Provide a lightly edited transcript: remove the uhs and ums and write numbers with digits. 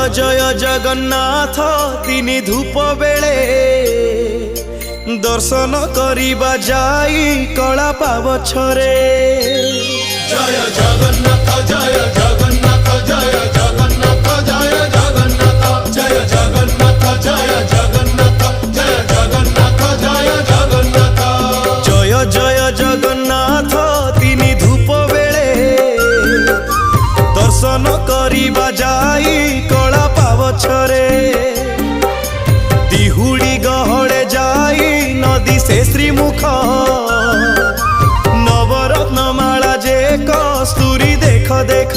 जय जगन्नाथ तिनि धूप बेले दर्शन करिबा जाई कला पावछरे। जय जगन्नाथ जय जगन्नाथ जय जगन्नाथ जय जगन्नाथ जय जगन्नाथ जय जगन्नाथ जय जगन्नाथ जय जगन्नाथ। जय जय जगन्नाथ तिनि धूप बेले दर्शन करिबा जाई कला पावछरे। दिहुड़ी गहड़े जाई नदी से श्रीमुख नवरत्न माला जे कस्तूरी देख देख।